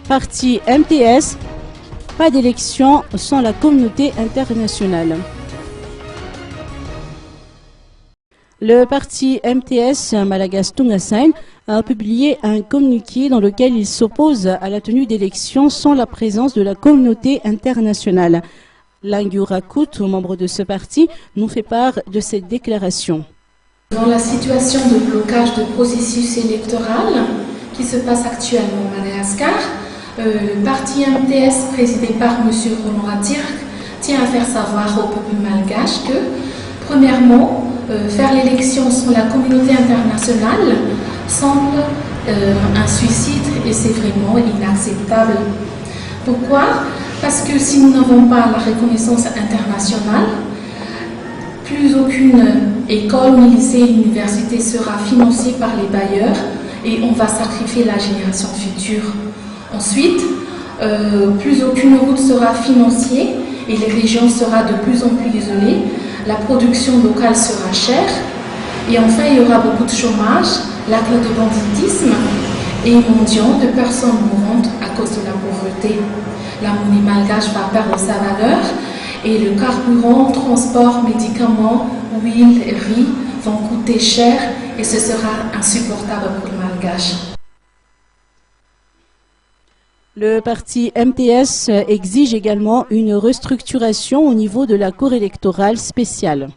Parti MTS, pas d'élection sans la communauté internationale. Le parti MTS Malagas Tungasain a publié un communiqué dans lequel il s'oppose à la tenue d'élections sans la présence de la communauté internationale. Langyura Kout, membre de ce parti, nous fait part de cette déclaration. Dans la situation de blocage de processus électoral qui se passe actuellement à Madagascar, le parti MTS présidé par M. Roland Atirk tient à faire savoir au peuple malgache que, premièrement, faire l'élection sans la communauté internationale semble un suicide et c'est vraiment inacceptable. Pourquoi? Parce que si nous n'avons pas la reconnaissance internationale, plus aucune école, ni lycée, université sera financée par les bailleurs et on va sacrifier la génération future. Ensuite, plus aucune route sera financée et les régions seront de plus en plus isolées. La production locale sera chère et enfin il y aura beaucoup de chômage, l'acte de banditisme et mendiant de personnes mourantes à cause de la pauvreté. La monnaie malgache va perdre sa valeur et le carburant, transport, médicaments, huile et riz vont coûter cher et ce sera insupportable pour les malgaches. Le parti MTS exige également une restructuration au niveau de la Cour électorale spéciale.